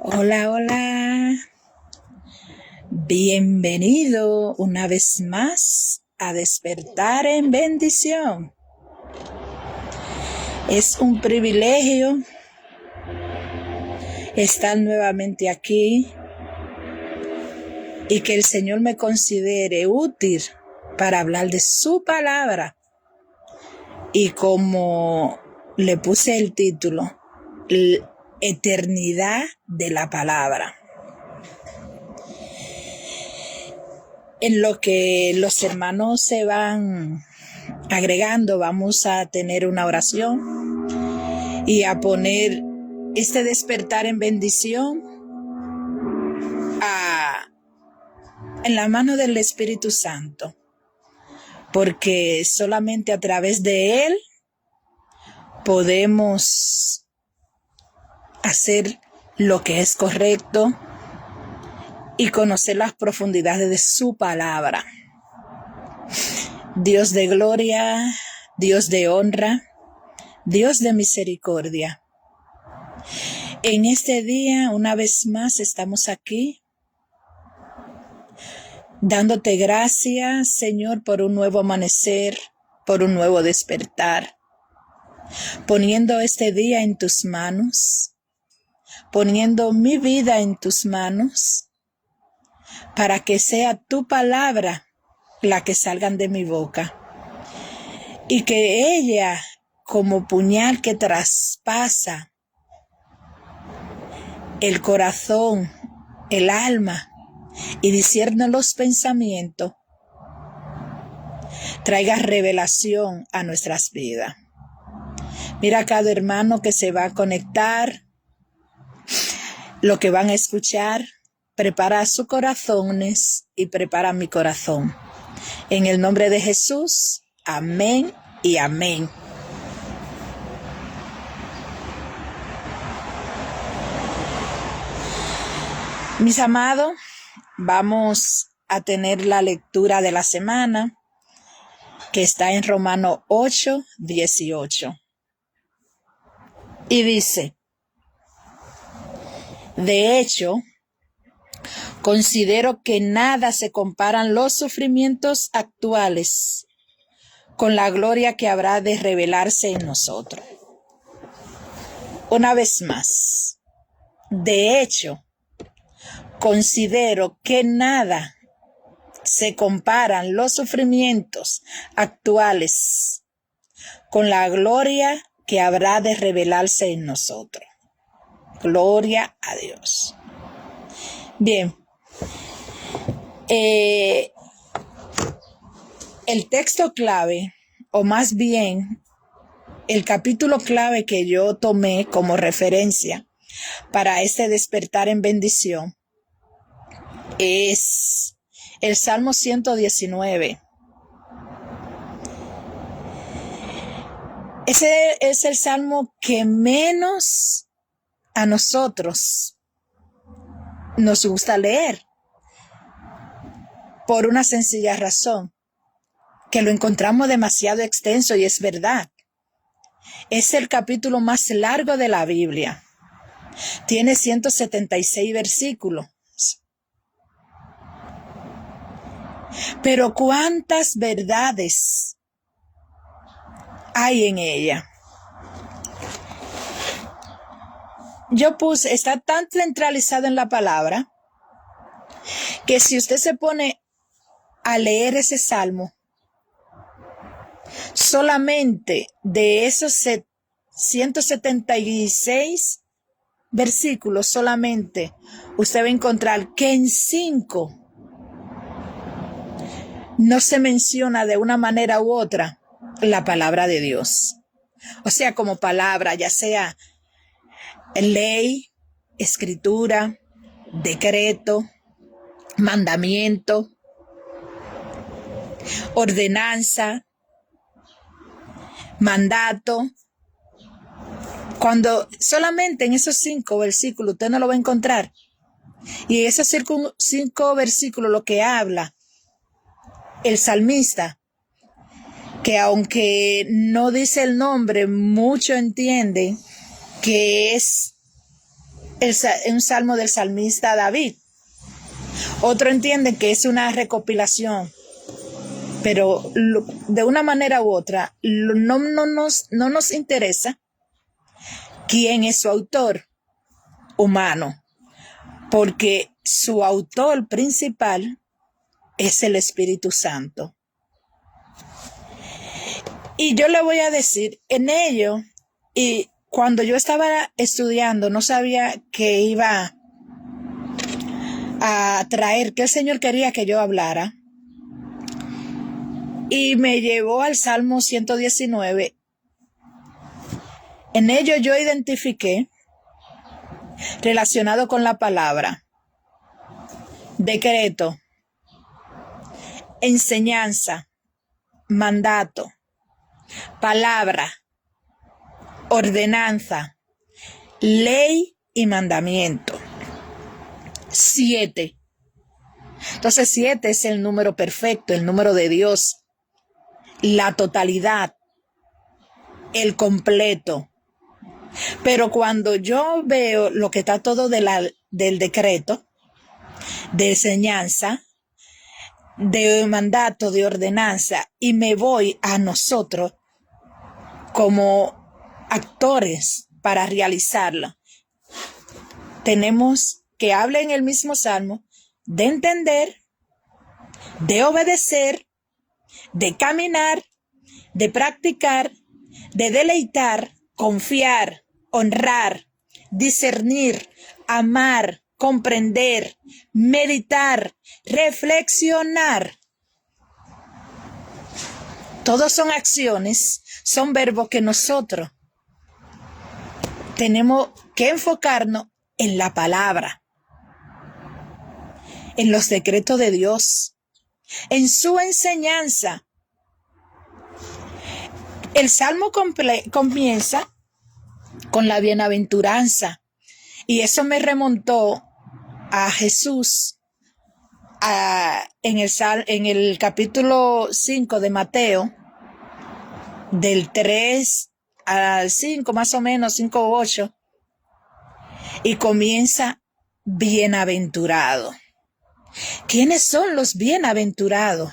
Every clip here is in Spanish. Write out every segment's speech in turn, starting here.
Hola, hola. Bienvenido una vez más a Despertar en Bendición. Es un privilegio estar nuevamente aquí y que el Señor me considere útil para hablar de su palabra. Y como le puse el título, eternidad de la palabra. En lo que los hermanos se van agregando, vamos a tener una oración y a poner este despertar en bendición en la mano del Espíritu Santo, porque solamente a través de Él podemos hacer lo que es correcto y conocer las profundidades de su palabra. Dios de gloria, Dios de honra, Dios de misericordia. En este día, una vez más, estamos aquí dándote gracias, Señor, por un nuevo amanecer, por un nuevo despertar, poniendo este día en tus manos, poniendo mi vida en tus manos, para que sea tu palabra la que salgan de mi boca, y que ella, como puñal que traspasa el corazón, el alma, y discierne los pensamientos, traiga revelación a nuestras vidas. Mira a cada hermano que se va a conectar, lo que van a escuchar, prepara sus corazones y prepara mi corazón. En el nombre de Jesús, amén y amén. Mis amados, vamos a tener la lectura de la semana, que está en Romanos 8:18. Y dice: de hecho, considero que nada se comparan los sufrimientos actuales con la gloria que habrá de revelarse en nosotros. Una vez más, de hecho, considero que nada se comparan los sufrimientos actuales con la gloria que habrá de revelarse en nosotros. Gloria a Dios. Bien. El texto clave, o más bien el capítulo clave que yo tomé como referencia para este despertar en bendición, es el Salmo 119. Ese es el salmo que menos a nosotros nos gusta leer, por una sencilla razón, que lo encontramos demasiado extenso, y es verdad. Es el capítulo más largo de la Biblia. Tiene 176 versículos. Pero ¿cuántas verdades hay en ella? Está tan centralizado en la palabra, que si usted se pone a leer ese salmo, solamente de esos 176 versículos, solamente usted va a encontrar que en 5 no se menciona de una manera u otra la palabra de Dios. O sea, como palabra, ya sea ley, escritura, decreto, mandamiento, ordenanza, mandato. Cuando solamente en esos 5 versículos usted no lo va a encontrar. Y esos 5 versículos lo que habla el salmista, que aunque no dice el nombre, muchos entienden que es un salmo del salmista David. Otro entiende que es una recopilación, pero de una manera u otra no nos interesa quién es su autor humano, porque su autor principal es el Espíritu Santo. Y yo le voy a decir, en ello, y cuando yo estaba estudiando, no sabía que iba a traer, que el Señor quería que yo hablara, y me llevó al Salmo 119. En ello yo identifiqué, relacionado con la palabra, decreto, enseñanza, mandato, palabra, ordenanza, ley y mandamiento. 7. Entonces 7 es el número perfecto, el número de Dios, la totalidad, el completo. Pero cuando yo veo lo que está todo del decreto, de enseñanza, de mandato, de ordenanza, y me voy a nosotros como actores para realizarlo, tenemos que hablar en el mismo salmo de entender, de obedecer, de caminar, de practicar, de deleitar, confiar, honrar, discernir, amar, comprender, meditar, reflexionar. Todos son acciones, son verbos que nosotros tenemos que enfocarnos en la palabra, en los decretos de Dios, en su enseñanza. El salmo comienza con la bienaventuranza, y eso me remontó a Jesús en el capítulo 5 de Mateo, del 3 al 5, más o menos, 5 o 8, y comienza bienaventurado. ¿Quiénes son los bienaventurados?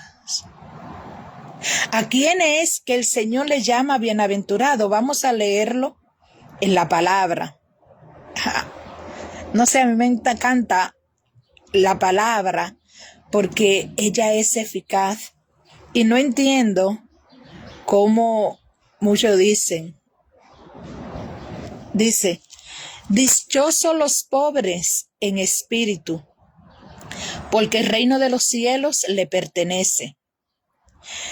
¿A quién es que el Señor le llama bienaventurado? Vamos a leerlo en la palabra. No sé, a mí me encanta la palabra porque ella es eficaz, y no entiendo cómo muchos dicen. Dice, dichosos los pobres en espíritu, porque el reino de los cielos le pertenece.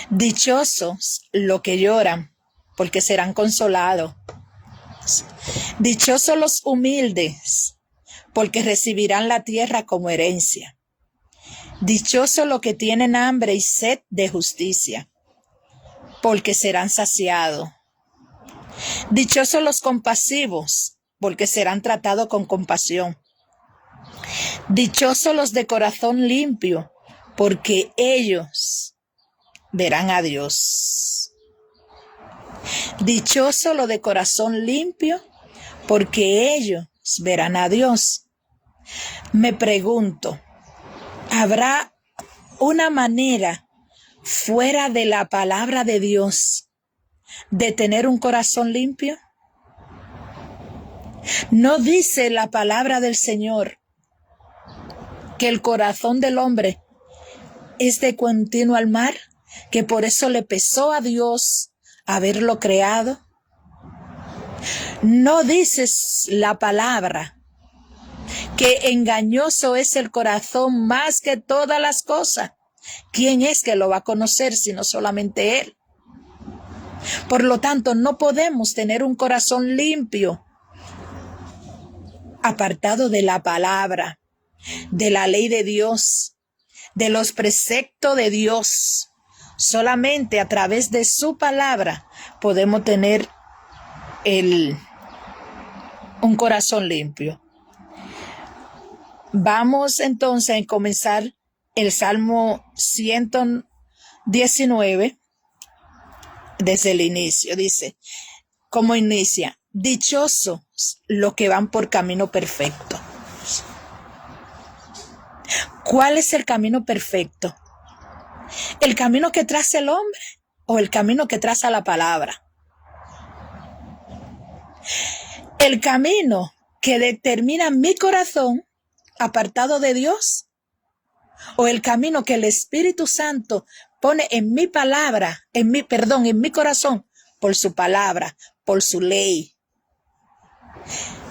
Dichosos los que lloran, porque serán consolados. Dichosos los humildes, porque recibirán la tierra como herencia. Dichosos los que tienen hambre y sed de justicia, porque serán saciados. Dichosos los compasivos, porque serán tratados con compasión. Dichosos los de corazón limpio, porque ellos verán a Dios. Dichosos los de corazón limpio, porque ellos verán a Dios. Me pregunto, ¿habrá una manera fuera de la palabra de Dios de tener un corazón limpio? ¿No dice la palabra del Señor que el corazón del hombre es de continuo al mar, que por eso le pesó a Dios haberlo creado? ¿No dices la palabra que engañoso es el corazón más que todas las cosas? ¿Quién es que lo va a conocer sino solamente Él? Por lo tanto, no podemos tener un corazón limpio apartado de la palabra, de la ley de Dios, de los preceptos de Dios. Solamente a través de su palabra podemos tener un corazón limpio. Vamos entonces a comenzar el Salmo 119 desde el inicio. Dice, ¿cómo inicia? Dichosos los que van por camino perfecto. ¿Cuál es el camino perfecto? ¿El camino que traza el hombre o el camino que traza la palabra? El camino que determina mi corazón apartado de Dios, o el camino que el Espíritu Santo pone en mi palabra, en mi corazón, por su palabra, por su ley.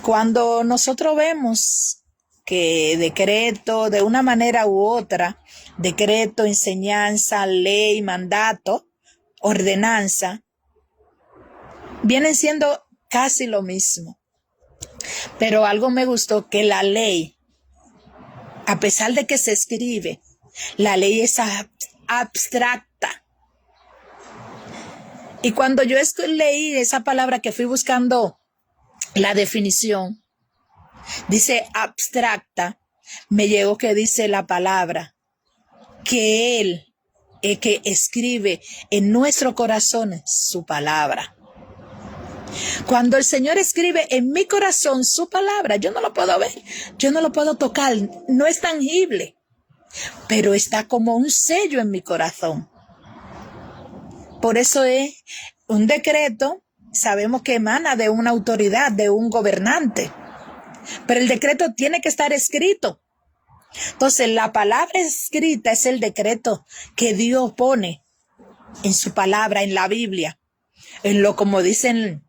Cuando nosotros vemos que decreto, de una manera u otra, decreto, enseñanza, ley, mandato, ordenanza, vienen siendo casi lo mismo. Pero algo me gustó, que la ley, a pesar de que se escribe, la ley es abstracta. Y cuando yo leí esa palabra, que fui buscando la definición, dice abstracta, me llegó que dice la palabra que Él es que escribe en nuestro corazón su palabra. Cuando el Señor escribe en mi corazón su palabra, yo no lo puedo ver, yo no lo puedo tocar, no es tangible, pero está como un sello en mi corazón. Por eso es un decreto, sabemos que emana de una autoridad, de un gobernante, pero el decreto tiene que estar escrito. Entonces, la palabra escrita es el decreto que Dios pone en su palabra, en la Biblia, en lo, como dicen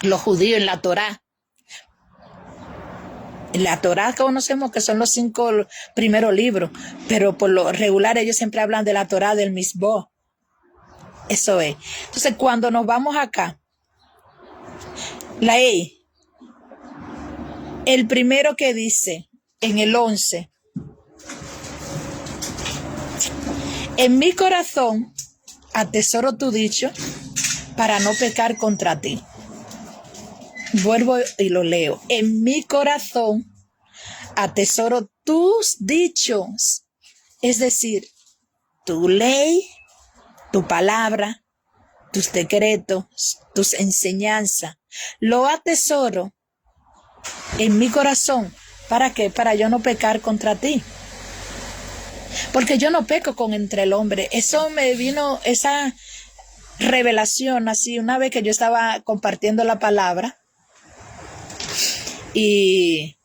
los judíos, en la Torá. En la Torá conocemos que son los 5 primeros libros, pero por lo regular ellos siempre hablan de la Torá, del Misbó. Eso es. Entonces, cuando nos vamos acá, la E, el primero que dice en el 11, en mi corazón atesoro tu dicho para no pecar contra ti. Vuelvo y lo leo. En mi corazón atesoro tus dichos, es decir, tu ley, tu palabra, tus decretos, tus enseñanzas. Lo atesoro en mi corazón. ¿Para qué? Para yo no pecar contra ti. Porque yo no peco con entre el hombre. Eso me vino, esa revelación así, una vez que yo estaba compartiendo la palabra y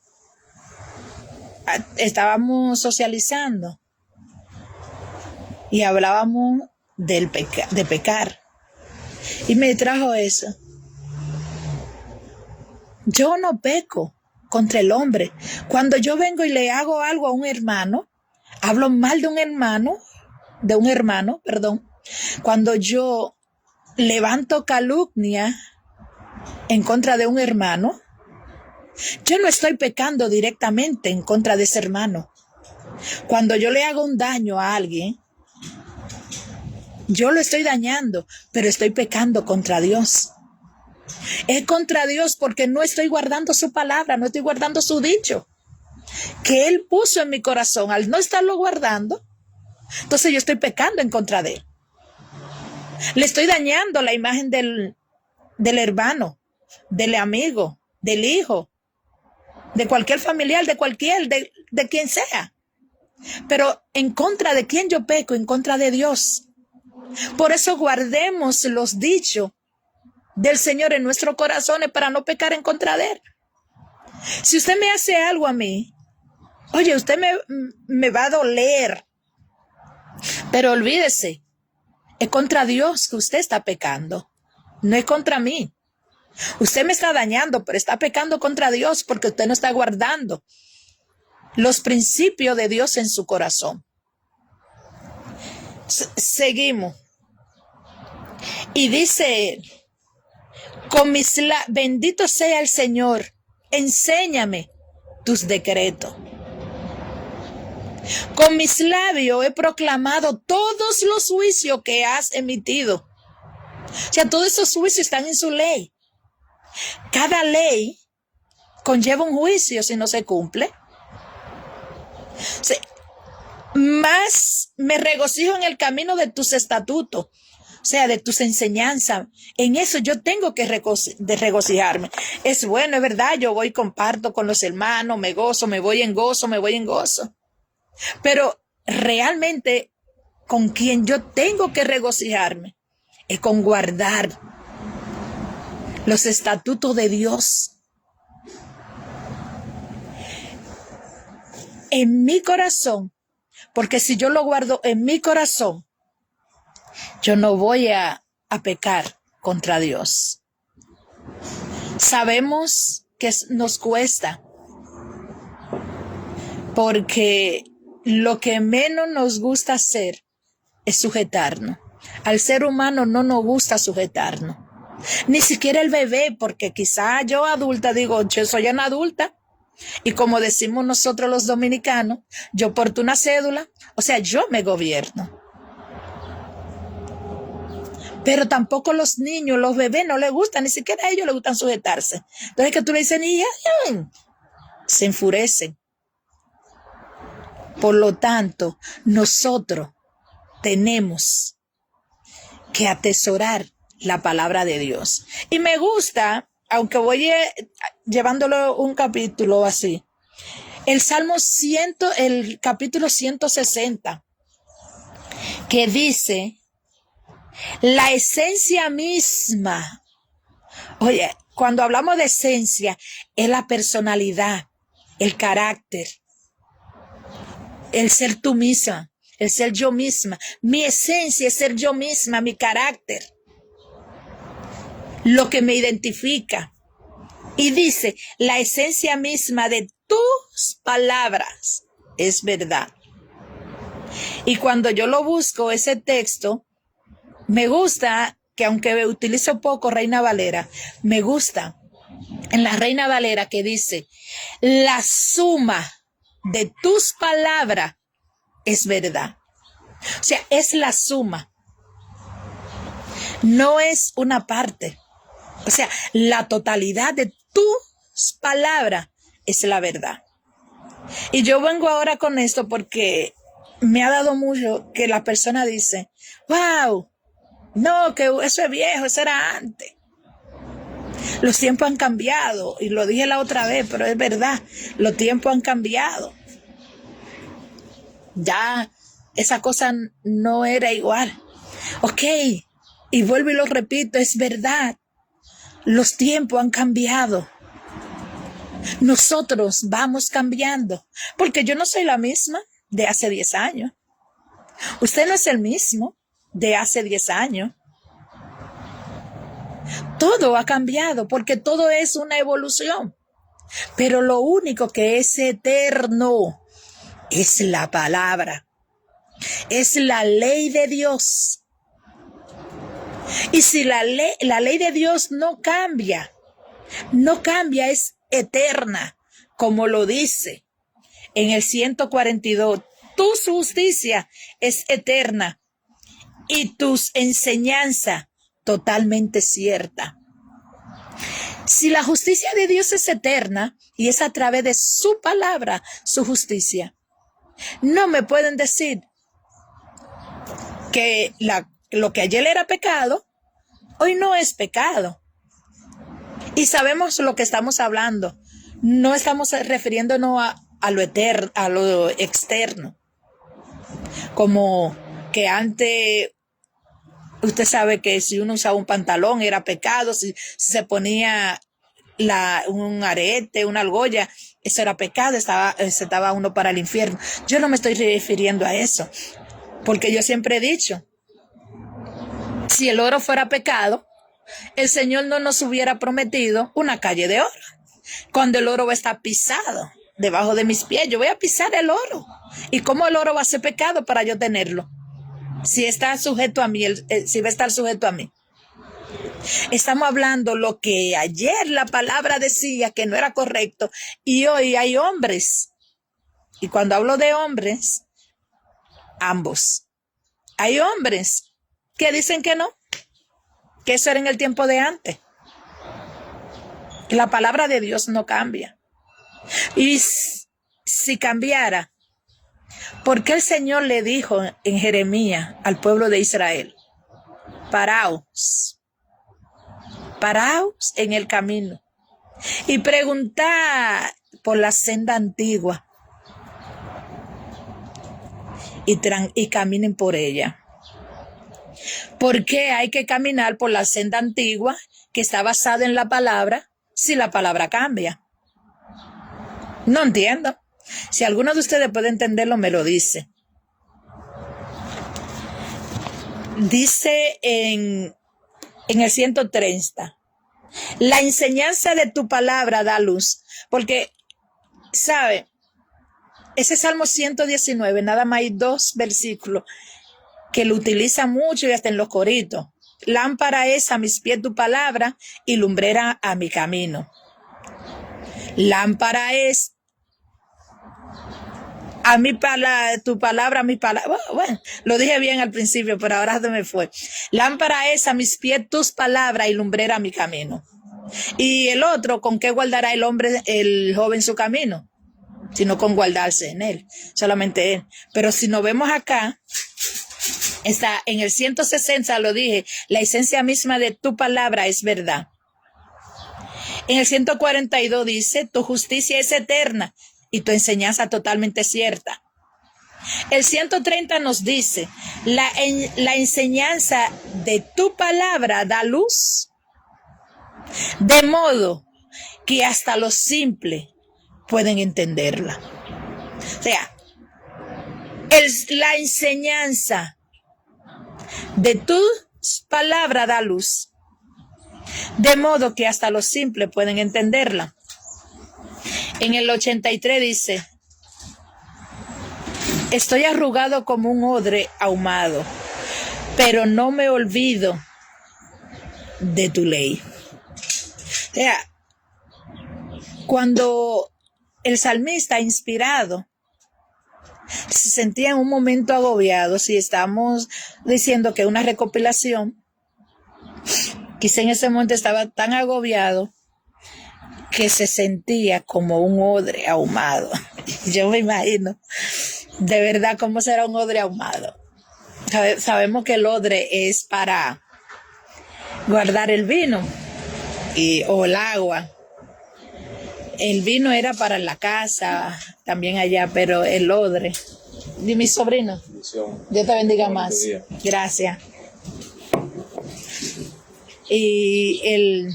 estábamos socializando y hablábamos de pecar. Y me trajo eso. Yo no peco contra el hombre. Cuando yo vengo y le hago algo a un hermano, hablo mal de un hermano, perdón. Cuando yo levanto calumnia en contra de un hermano, yo no estoy pecando directamente en contra de ese hermano. Cuando yo le hago un daño a alguien, yo lo estoy dañando, pero estoy pecando contra Dios. Es contra Dios porque no estoy guardando su palabra, no estoy guardando su dicho que Él puso en mi corazón. Al no estarlo guardando, entonces yo estoy pecando en contra de Él. Le estoy dañando la imagen del hermano, del amigo, del hijo, de cualquier familiar, de quien sea. Pero en contra de quién yo peco, en contra de Dios. Por eso guardemos los dichos del Señor en nuestros corazones para no pecar en contra de Él. Si usted me hace algo a mí, oye, usted me va a doler, pero olvídese, es contra Dios que usted está pecando, no es contra mí. Usted me está dañando, pero está pecando contra Dios porque usted no está guardando los principios de Dios en su corazón. Seguimos. Y dice él, bendito sea el Señor, enséñame tus decretos. Con mis labios he proclamado todos los juicios que has emitido. O sea, todos esos juicios están en su ley. Cada ley conlleva un juicio si no se cumple. Más me regocijo en el camino de tus estatutos, o sea, de tus enseñanzas. En eso yo tengo que regocijarme. Es bueno, es verdad, yo voy y comparto con los hermanos, me gozo, me voy en gozo, me voy en gozo. Pero realmente con quien yo tengo que regocijarme es con guardar los estatutos de Dios en mi corazón, porque si yo lo guardo en mi corazón, yo no voy a pecar contra Dios. Sabemos que nos cuesta, porque lo que menos nos gusta hacer es sujetarnos. Al ser humano no nos gusta sujetarnos. Ni siquiera el bebé, porque quizá yo adulta digo, yo soy una adulta, y como decimos nosotros los dominicanos, yo porto una cédula, o sea, yo me gobierno. Pero tampoco los niños, los bebés no les gustan, ni siquiera a ellos les gustan sujetarse. Entonces que tú le dices, niña, se enfurecen. Por lo tanto, nosotros tenemos que atesorar la palabra de Dios. Y me gusta, aunque voy llevándolo un capítulo así, el capítulo 160, que dice, la esencia misma. Oye, cuando hablamos de esencia, es la personalidad, el carácter, el ser tú misma, el ser yo misma. Mi esencia es ser yo misma, mi carácter, lo que me identifica. Y dice, la esencia misma de tus palabras es verdad. Y cuando yo lo busco, ese texto, me gusta que aunque utilizo poco Reina Valera, me gusta en la Reina Valera que dice, la suma de tus palabras es verdad. O sea, es la suma. No es una parte. O sea, la totalidad de tus palabras es la verdad. Y yo vengo ahora con esto porque me ha dado mucho que la persona dice, wow, no, que eso es viejo, eso era antes. Los tiempos han cambiado, y lo dije la otra vez, pero es verdad, los tiempos han cambiado. Ya esa cosa no era igual. Ok, y vuelvo y lo repito, es verdad, los tiempos han cambiado. Nosotros vamos cambiando, porque yo no soy la misma de hace 10 años. Usted no es el mismo de hace 10 años. Todo ha cambiado porque todo es una evolución. Pero lo único que es eterno es la palabra. Es la ley de Dios. Y si la ley de Dios no cambia, es eterna, como lo dice en el 142. Tu justicia es eterna y tus enseñanzas totalmente cierta. Si la justicia de Dios es eterna y es a través de su palabra, su justicia, no me pueden decir que lo que ayer era pecado, hoy no es pecado. Y sabemos lo que estamos hablando. No estamos refiriéndonos a lo eterno, a lo externo. Como que antes, usted sabe que si uno usaba un pantalón era pecado, si se ponía un arete, una argolla, eso era pecado, estaba uno para el infierno. Yo no me estoy refiriendo a eso, porque yo siempre he dicho, si el oro fuera pecado, el Señor no nos hubiera prometido una calle de oro. Cuando el oro va a estar pisado debajo de mis pies, yo voy a pisar el oro. ¿Y cómo el oro va a ser pecado para yo tenerlo? Si está sujeto a mí, si va a estar sujeto a mí. Estamos hablando lo que ayer la palabra decía que no era correcto, y hoy hay hombres. Y cuando hablo de hombres, ambos. Hay hombres que dicen que no, que eso era en el tiempo de antes. La palabra de Dios no cambia. Y si cambiara, ¿por qué el Señor le dijo en Jeremías al pueblo de Israel? paraos en el camino y preguntad por la senda antigua y caminen por ella. ¿Por qué hay que caminar por la senda antigua que está basada en la palabra si la palabra cambia? No entiendo. Si alguno de ustedes puede entenderlo, me lo dice. Dice en el 130, la enseñanza de tu palabra da luz. Porque, ¿sabe? Ese Salmo 119, nada más hay 2 versículos que lo utiliza mucho y hasta en los coritos. Lámpara es a mis pies tu palabra y lumbrera a mi camino. Lámpara es a mi tu palabra, a mi palabra. Bueno, lo dije bien al principio, pero ahora se me fue. Lámpara es a mis pies tus palabras y lumbrera a mi camino. Y el otro, ¿con qué guardará el joven su camino? Sino con guardarse en él, solamente él. Pero si nos vemos acá, está en el 160, lo dije, la esencia misma de tu palabra es verdad. En el 142 dice, tu justicia es eterna y tu enseñanza totalmente cierta. El 130 nos dice, la enseñanza de tu palabra da luz, de modo que hasta los simples pueden entenderla. O sea, la enseñanza de tu palabra da luz, de modo que hasta los simples pueden entenderla. En el 83 dice, estoy arrugado como un odre ahumado, pero no me olvido de tu ley. O sea, cuando el salmista inspirado se sentía en un momento agobiado, si estamos diciendo que una recopilación, quizá en ese momento estaba tan agobiado que se sentía como un odre ahumado. Yo me imagino, de verdad, cómo será un odre ahumado. Sabemos que el odre es para guardar el vino o el agua. El vino era para la casa, también allá, pero el odre. ¿Y mi sobrino? Dios te bendiga más. Gracias. Y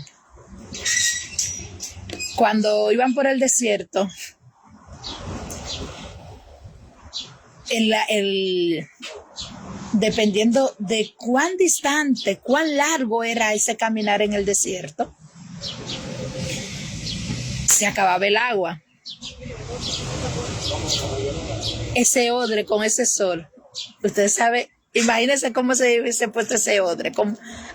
cuando iban por el desierto, dependiendo de cuán distante, cuán largo era ese caminar en el desierto, se acababa el agua. Ese odre con ese sol, usted sabe, imagínense cómo se hubiese puesto ese odre,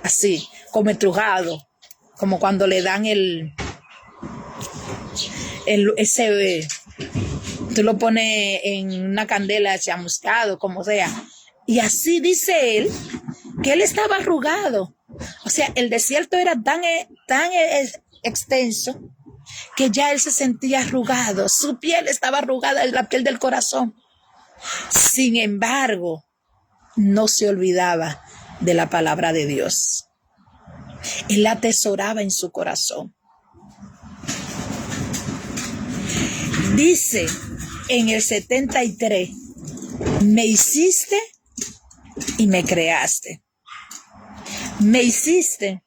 así, como estrujado, como cuando le dan tú lo pones en una candela chamuscado, como sea. Y así dice él, que él estaba arrugado. O sea, el desierto era tan extenso que ya él se sentía arrugado. Su piel estaba arrugada, la piel del corazón. Sin embargo, no se olvidaba de la palabra de Dios. Él la atesoraba en su corazón. Dice en el 73, me hiciste y me creaste. Me hiciste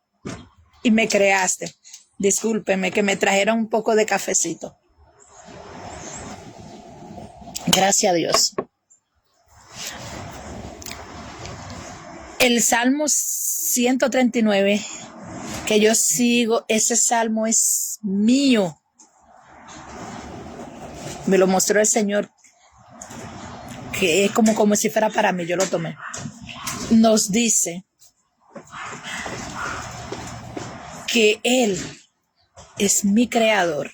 y me creaste. Discúlpeme que me trajeron un poco de cafecito. Gracias a Dios. El Salmo 139, que yo sigo, ese salmo es mío. Me lo mostró el Señor, que es como si fuera para mí, yo lo tomé. Nos dice que Él es mi creador.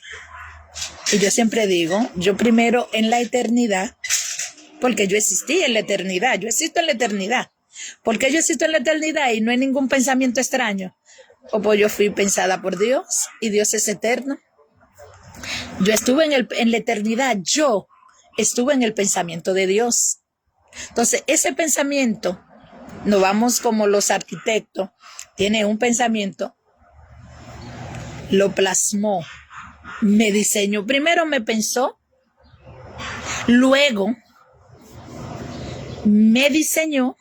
Y yo siempre digo, yo primero en la eternidad, porque yo existí en la eternidad, yo existo en la eternidad. ¿Por qué yo existo en la eternidad y no hay ningún pensamiento extraño? O pues yo fui pensada por Dios y Dios es eterno. Yo estuve en la eternidad, yo estuve en el pensamiento de Dios. Entonces, ese pensamiento nos vamos como los arquitectos, tiene un pensamiento, lo plasmó, me diseñó. Primero me pensó, luego me diseñó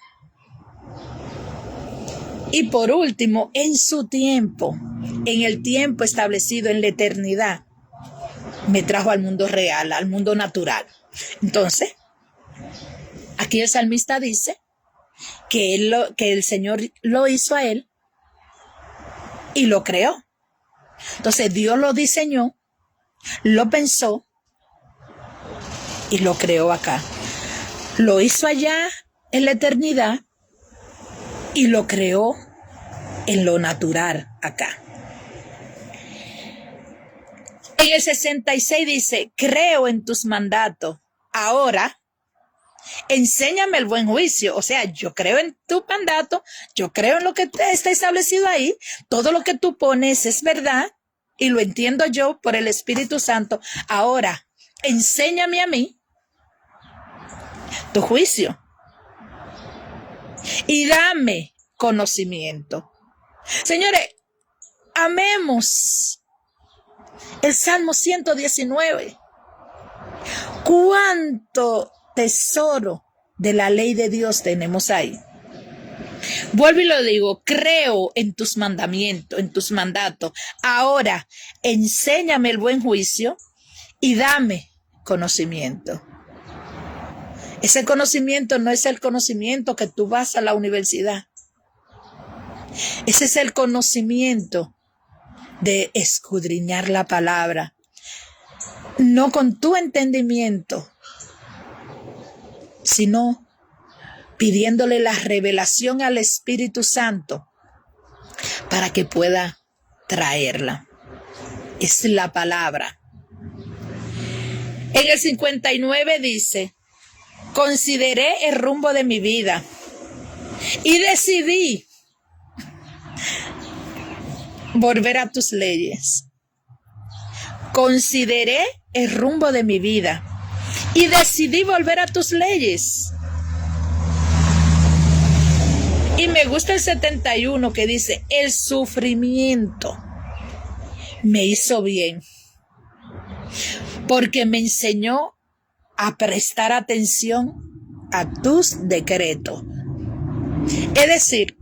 y por último, en su tiempo, en el tiempo establecido en la eternidad, me trajo al mundo real, al mundo natural. Entonces, aquí el salmista dice que el Señor lo hizo a él y lo creó. Entonces Dios lo diseñó, lo pensó y lo creó acá. Lo hizo allá en la eternidad y lo creó en lo natural acá. En el 66 dice, creo en tus mandatos. Ahora, enséñame el buen juicio. O sea, yo creo en tu mandato, yo creo en lo que está establecido ahí. Todo lo que tú pones es verdad y lo entiendo yo por el Espíritu Santo. Ahora, enséñame a mí tu juicio y dame conocimiento. Señores, amemos el Salmo 119. ¿Cuánto tesoro de la ley de Dios tenemos ahí? Vuelvo y lo digo, creo en tus mandamientos, en tus mandatos. Ahora, enséñame el buen juicio y dame conocimiento. Ese conocimiento no es el conocimiento que tú vas a la universidad. Ese es el conocimiento de escudriñar la palabra. No con tu entendimiento, sino pidiéndole la revelación al Espíritu Santo para que pueda traerla. Es la palabra. En el 59 dice, consideré el rumbo de mi vida y decidí volver a tus leyes. Consideré el rumbo de mi vida y decidí volver a tus leyes. Y me gusta el 71 que dice, el sufrimiento me hizo bien porque me enseñó a prestar atención a tus decretos. Es decir,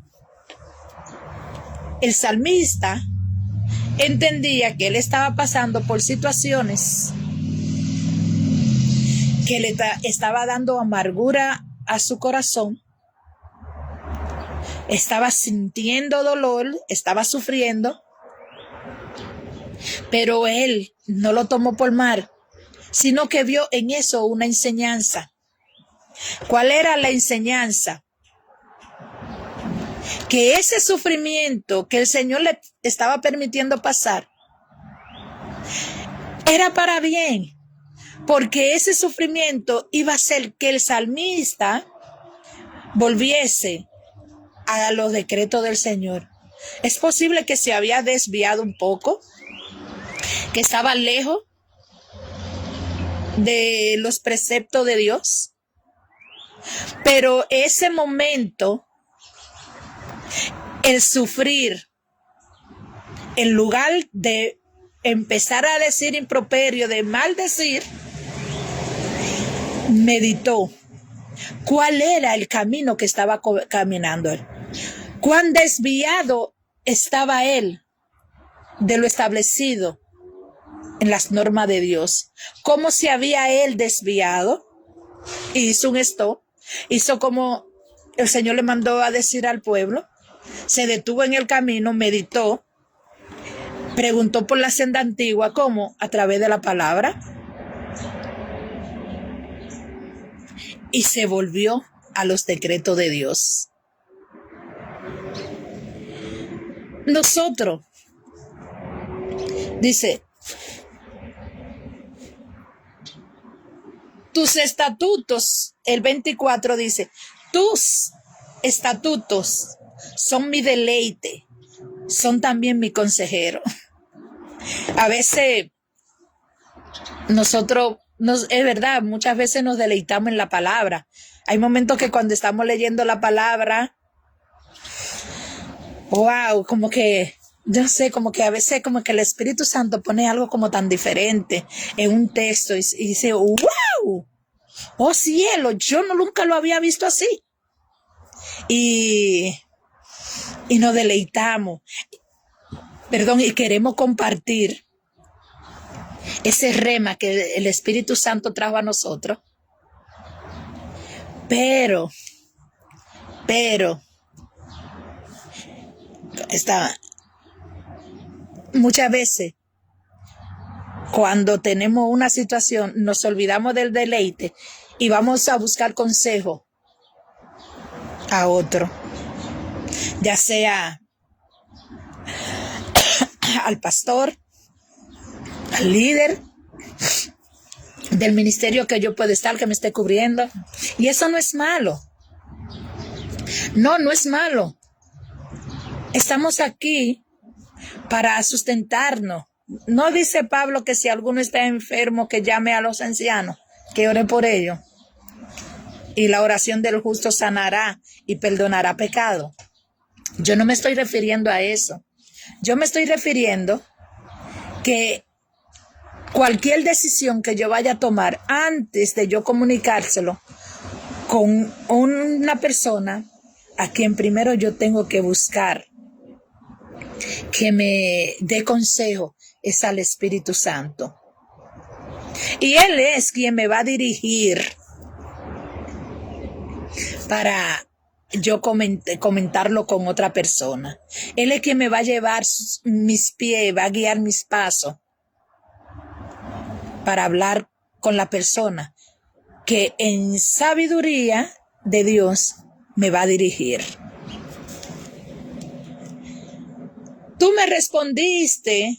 el salmista entendía que él estaba pasando por situaciones que le estaba dando amargura a su corazón, estaba sintiendo dolor, estaba sufriendo, pero él no lo tomó por mal, sino que vio en eso una enseñanza. ¿Cuál era la enseñanza? Que ese sufrimiento que el Señor le estaba permitiendo pasar era para bien, porque ese sufrimiento iba a hacer que el salmista volviese a los decretos del Señor. Es posible que se había desviado un poco, que estaba lejos de los preceptos de Dios, pero ese momento, el sufrir, en lugar de empezar a decir improperio, de maldecir, meditó cuál era el camino que estaba caminando él, cuán desviado estaba él de lo establecido en las normas de Dios, cómo se había él desviado, y hizo un stop, hizo como el Señor le mandó a decir al pueblo, se detuvo en el camino, meditó, preguntó por la senda antigua, ¿cómo? A través de la palabra, y se volvió a los decretos de Dios. Nosotros, dice, tus estatutos, el 24 dice, tus estatutos son mi deleite, son también mi consejero. A veces nosotros, es verdad, muchas veces nos deleitamos en la palabra. Hay momentos que cuando estamos leyendo la palabra wow, como que, yo no sé, como que a veces como que el Espíritu Santo pone algo como tan diferente en un texto y dice, wow, oh cielo, yo no, nunca lo había visto así. Y, y nos deleitamos, perdón, y queremos compartir ese rema que el Espíritu Santo trajo a nosotros. Pero, muchas veces cuando tenemos una situación nos olvidamos del deleite y vamos a buscar consejo a otro, ya sea al pastor, al líder del ministerio que yo pueda estar, que me esté cubriendo. Y eso no es malo. No, no es malo. Estamos aquí para sustentarnos. No dice Pablo que si alguno está enfermo, que llame a los ancianos, que ore por ellos. Y la oración del justo sanará y perdonará pecado. Yo no me estoy refiriendo a eso. Yo me estoy refiriendo que cualquier decisión que yo vaya a tomar antes de yo comunicárselo con una persona a quien primero yo tengo que buscar que me dé consejo es al Espíritu Santo. Y Él es quien me va a dirigir para yo comentarlo con otra persona. Él es quien me va a llevar mis pies, va a guiar mis pasos para hablar con la persona que en sabiduría de Dios me va a dirigir. Tú me respondiste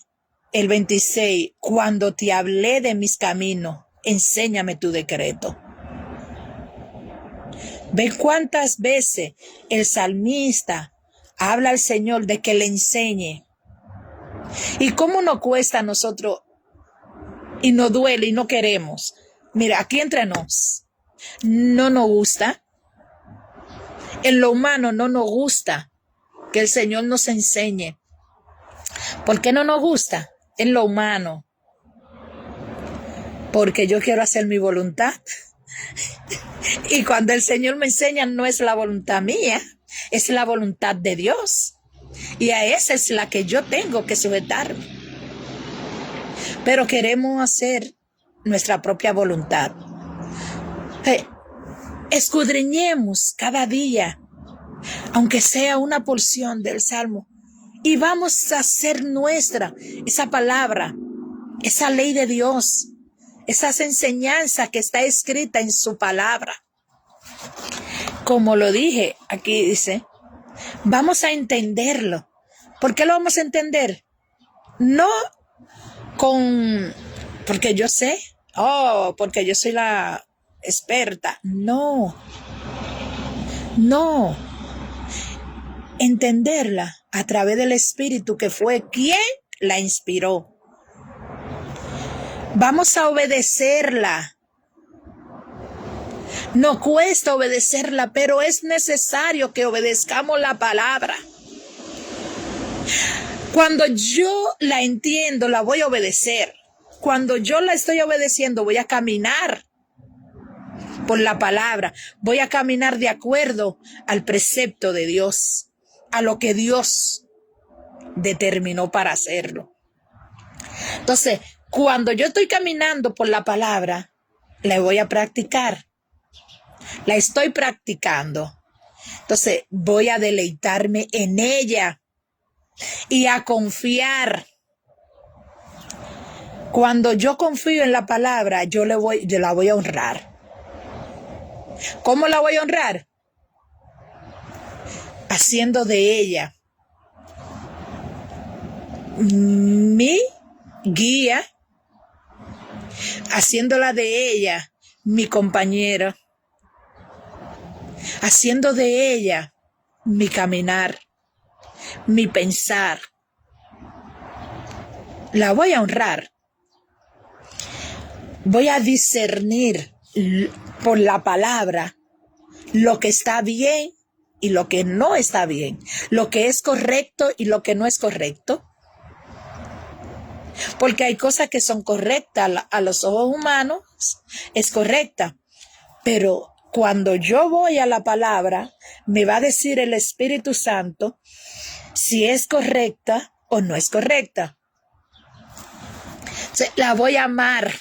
el 26, cuando te hablé de mis caminos, enséñame tu decreto. Ve cuántas veces el salmista habla al Señor de que le enseñe. Y cómo nos cuesta a nosotros y nos duele y no queremos. Mira, aquí entre nos, no nos gusta. En lo humano no nos gusta que el Señor nos enseñe. ¿Por qué no nos gusta? En lo humano. Porque yo quiero hacer mi voluntad. Y cuando el Señor me enseña, no es la voluntad mía, es la voluntad de Dios. Y a esa es la que yo tengo que sujetarme. Pero queremos hacer nuestra propia voluntad. Escudriñemos cada día, aunque sea una porción del Salmo, y vamos a hacer nuestra esa palabra, esa ley de Dios, esas enseñanzas que está escrita en su palabra. Como lo dije, aquí dice, vamos a entenderlo. ¿Por qué lo vamos a entender? No porque yo sé, porque yo soy la experta. No. Entenderla a través del Espíritu, que fue quien la inspiró. Vamos a obedecerla. No cuesta obedecerla, pero es necesario que obedezcamos la palabra. Cuando yo la entiendo, la voy a obedecer. Cuando yo la estoy obedeciendo, voy a caminar por la palabra. Voy a caminar de acuerdo al precepto de Dios, a lo que Dios determinó para hacerlo. Entonces, cuando yo estoy caminando por la palabra, la voy a practicar. La estoy practicando. Entonces, voy a deleitarme en ella y a confiar. Cuando yo confío en la palabra, yo la voy a honrar. ¿Cómo la voy a honrar? Haciendo de ella mi guía, haciéndola de ella mi compañero, haciendo de ella mi caminar, mi pensar. La voy a honrar. Voy a discernir por la palabra lo que está bien y lo que no está bien, lo que es correcto y lo que no es correcto. Porque hay cosas que son correctas a los ojos humanos, es correcta, pero cuando yo voy a la palabra, me va a decir el Espíritu Santo si es correcta o no es correcta. La voy a amar.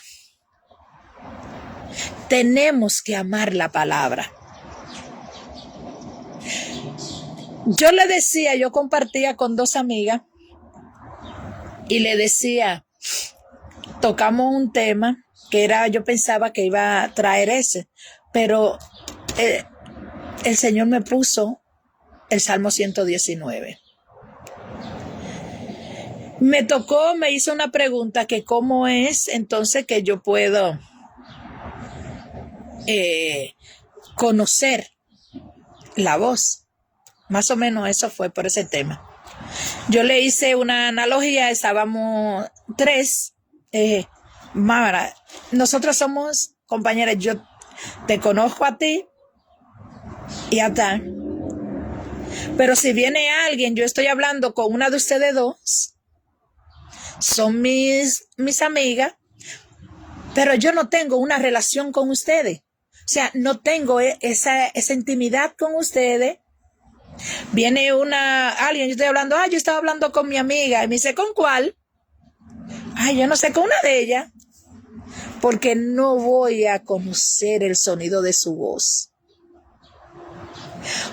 Tenemos que amar la palabra. Yo compartía con dos amigas y le decía, tocamos un tema que yo pensaba que iba a traer ese, pero el Señor me puso el Salmo 119. Me hizo una pregunta que cómo es entonces que yo puedo conocer la voz. Más o menos eso fue por ese tema. Yo le hice una analogía, estábamos tres. Mara, nosotros somos compañeras, yo te conozco a ti y a tal. Pero si viene alguien, yo estoy hablando con una de ustedes dos, son mis amigas, pero yo no tengo una relación con ustedes. O sea, no tengo esa intimidad con ustedes. Viene alguien, yo estoy hablando, yo estaba hablando con mi amiga, y me dice, ¿con cuál? Yo no sé, con una de ellas, porque no voy a conocer el sonido de su voz.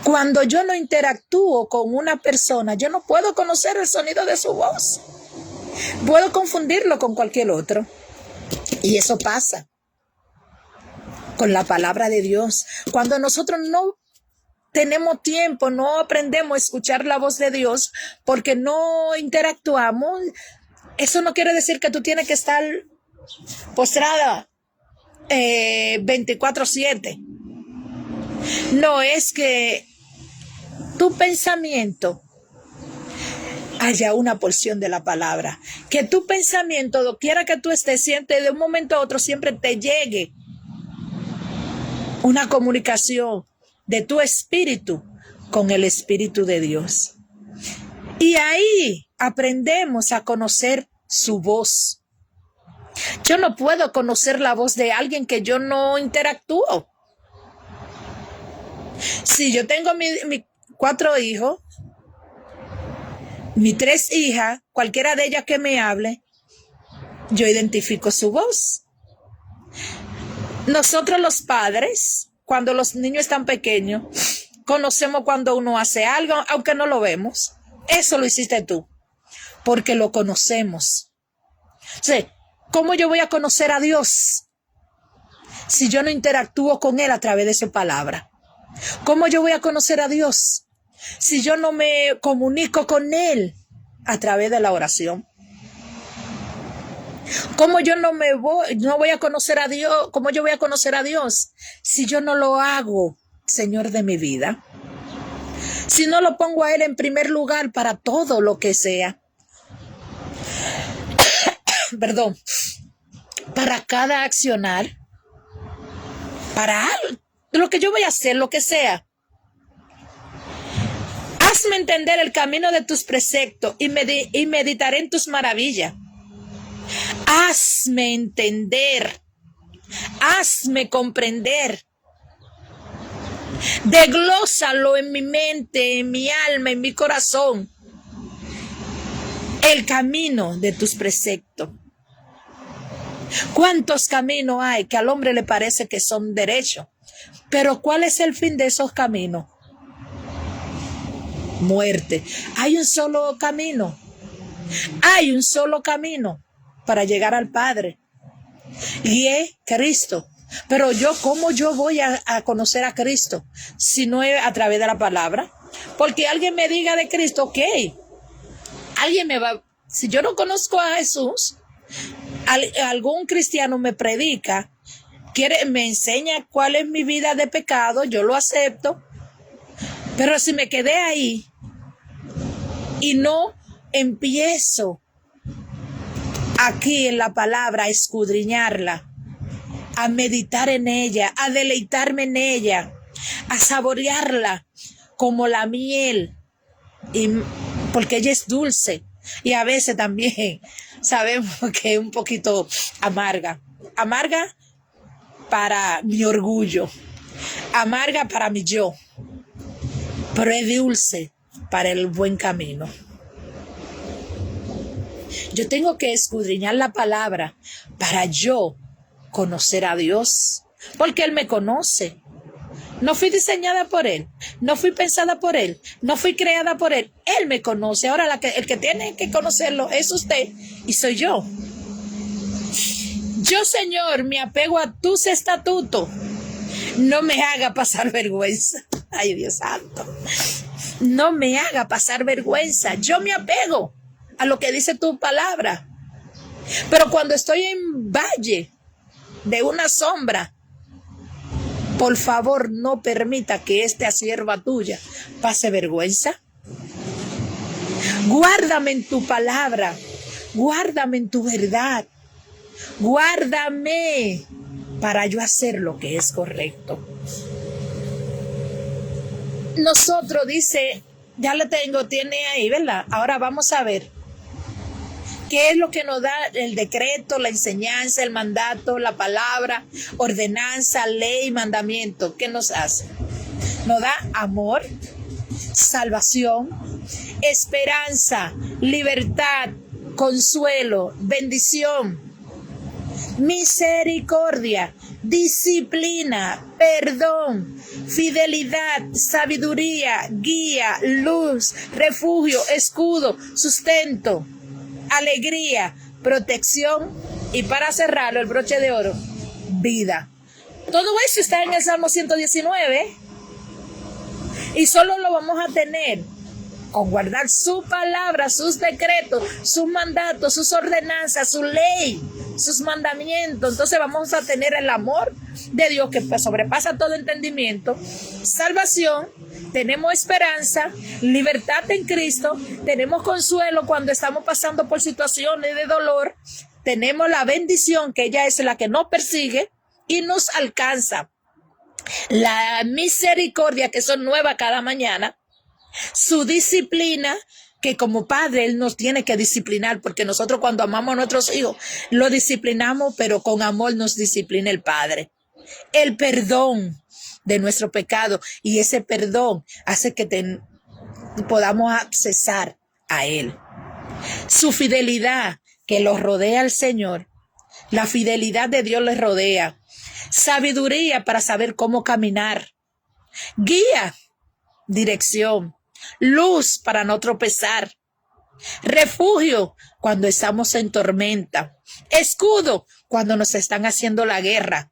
Cuando yo no interactúo con una persona, yo no puedo conocer el sonido de su voz. Puedo confundirlo con cualquier otro. Y eso pasa con la palabra de Dios. Cuando nosotros no tenemos tiempo, no aprendemos a escuchar la voz de Dios porque no interactuamos, eso no quiere decir que tú tienes que estar postrada 24/7. No, es que tu pensamiento haya una porción de la palabra. Que tu pensamiento, doquiera que tú estés, siente de un momento a otro, siempre te llegue una comunicación de tu espíritu con el Espíritu de Dios. Y ahí aprendemos a conocer su voz. Yo no puedo conocer la voz de alguien que yo no interactúo. Si yo tengo mis 4 hijos, mis 3 hijas, cualquiera de ellas que me hable, yo identifico su voz. Nosotros los padres, cuando los niños están pequeños, conocemos cuando uno hace algo, aunque no lo vemos. Eso lo hiciste tú, porque lo conocemos. O sea, ¿cómo yo voy a conocer a Dios si yo no interactúo con Él a través de su palabra? ¿Cómo yo voy a conocer a Dios si yo no me comunico con Él a través de la oración? ¿Cómo yo no voy a conocer a Dios? ¿Cómo yo voy a conocer a Dios si yo no lo hago, Señor de mi vida? Si no lo pongo a Él en primer lugar para todo lo que sea. Perdón. Para cada accionar. Para lo que yo voy a hacer, lo que sea. Hazme entender el camino de tus preceptos y meditaré en tus maravillas. Hazme entender, hazme comprender. Desglósalo en mi mente, en mi alma, en mi corazón. El camino de tus preceptos. ¿Cuántos caminos hay que al hombre le parece que son derechos? Pero ¿cuál es el fin de esos caminos? Muerte. Hay un solo camino. Hay un solo camino para llegar al Padre, y es Cristo. Pero ¿cómo yo voy a conocer a Cristo si no es a través de la palabra? Porque alguien me diga de Cristo, ok, si yo no conozco a Jesús, algún cristiano me predica, me enseña cuál es mi vida de pecado, yo lo acepto, pero si me quedé ahí y no empiezo aquí en la palabra a escudriñarla, a meditar en ella, a deleitarme en ella, a saborearla, como la miel, y porque ella es dulce. Y a veces también sabemos que es un poquito amarga. Amarga para mi orgullo, amarga para mi yo, pero es dulce para el buen camino. Yo tengo que escudriñar la palabra para yo conocer a Dios, porque Él me conoce. No fui diseñada por Él, no fui pensada por Él, no fui creada por Él. Él me conoce. Ahora el que tiene que conocerlo es usted y soy yo. Yo, Señor, me apego a tus estatutos. No me haga pasar vergüenza. Ay, Dios santo. No me haga pasar vergüenza. Yo me apego a lo que dice tu palabra. Pero cuando estoy en valle de una sombra, por favor, no permita que esta sierva tuya pase vergüenza. Guárdame en tu palabra. Guárdame en tu verdad. Guárdame para yo hacer lo que es correcto. Nosotros, dice, ya le tengo, tiene ahí, ¿verdad? Ahora vamos a ver qué es lo que nos da el decreto, la enseñanza, el mandato, la palabra, ordenanza, ley, mandamiento. ¿Qué nos hace? Nos da amor, salvación, esperanza, libertad, consuelo, bendición, misericordia, disciplina, perdón, fidelidad, sabiduría, guía, luz, refugio, escudo, sustento, alegría, protección y, para cerrarlo, el broche de oro, vida. Todo eso está en el Salmo 119 y solo lo vamos a tener con guardar su palabra, sus decretos, sus mandatos, sus ordenanzas, su ley, sus mandamientos. Entonces vamos a tener el amor de Dios que sobrepasa todo entendimiento, salvación, tenemos esperanza, libertad en Cristo, tenemos consuelo cuando estamos pasando por situaciones de dolor, tenemos la bendición, que ella es la que nos persigue y nos alcanza, la misericordia, que son nuevas cada mañana, su disciplina, que como padre Él nos tiene que disciplinar, porque nosotros cuando amamos a nuestros hijos lo disciplinamos, pero con amor nos disciplina el Padre. El perdón de nuestro pecado, y ese perdón hace que podamos accesar a Él. Su fidelidad, que los rodea al Señor, la fidelidad de Dios les rodea. Sabiduría para saber cómo caminar. Guía, dirección. Luz para no tropezar. Refugio cuando estamos en tormenta. Escudo cuando nos están haciendo la guerra.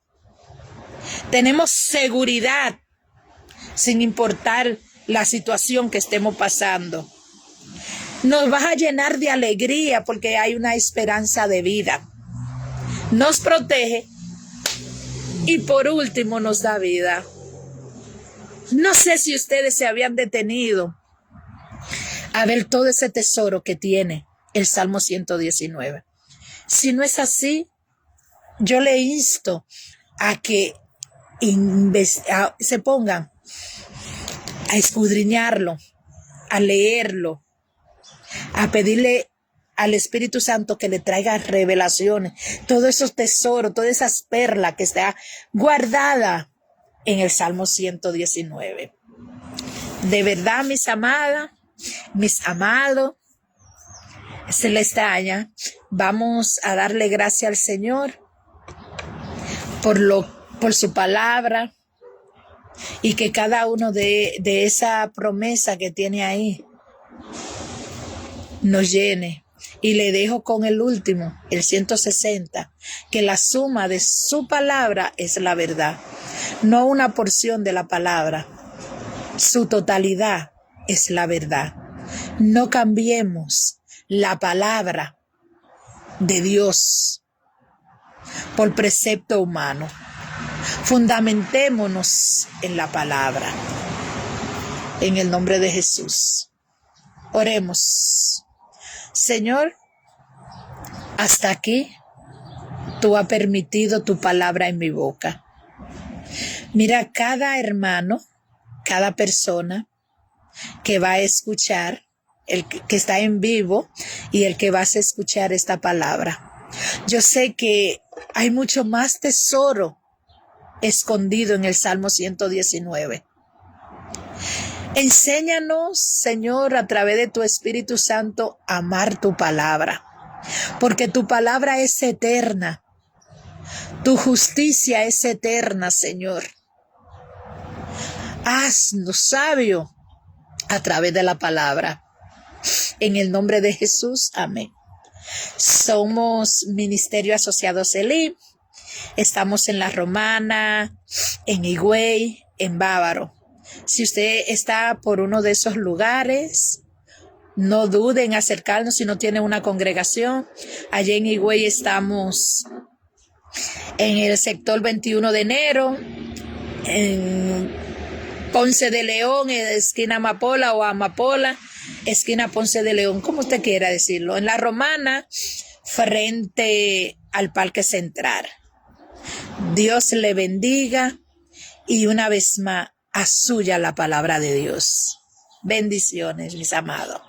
Tenemos seguridad sin importar la situación que estemos pasando. Nos vas a llenar de alegría porque hay una esperanza de vida. Nos protege y por último nos da vida. No sé si ustedes se habían detenido a ver todo ese tesoro que tiene el Salmo 119. Si no es así, yo le insto a que se pongan a escudriñarlo, a leerlo, a pedirle al Espíritu Santo que le traiga revelaciones, todos esos tesoros, todas esas perlas que está guardada en el Salmo 119. De verdad, mis amadas, mis amados, se le extraña. Vamos a darle gracias al Señor por su palabra, y que cada uno de esa promesa que tiene ahí nos llene. Y le dejo con el último, el 160, que la suma de su palabra es la verdad, no una porción de la palabra, su totalidad es la verdad. No cambiemos la palabra de Dios por precepto humano. Fundamentémonos en la palabra. En el nombre de Jesús. Oremos. Señor, hasta aquí tú has permitido tu palabra en mi boca. Mira cada hermano, cada persona que va a escuchar, el que está en vivo y el que vas a escuchar esta palabra. Yo sé que hay mucho más tesoro escondido en el Salmo 119. Enséñanos, Señor, a través de tu Espíritu Santo, a amar tu palabra, porque tu palabra es eterna. Tu justicia es eterna, Señor. Haznos sabio a través de la palabra. En el nombre de Jesús, amén. Somos Ministerio Asociados Elim. Estamos en La Romana, en Higüey, en Bávaro. Si usted está por uno de esos lugares, no dude en acercarnos si no tiene una congregación. Allí en Higüey estamos en el sector 21 de enero, en Ponce de León, en esquina Amapola o Amapola, esquina Ponce de León, como usted quiera decirlo. En La Romana, frente al Parque Central. Dios le bendiga y una vez más, a suya la palabra de Dios. Bendiciones, mis amados.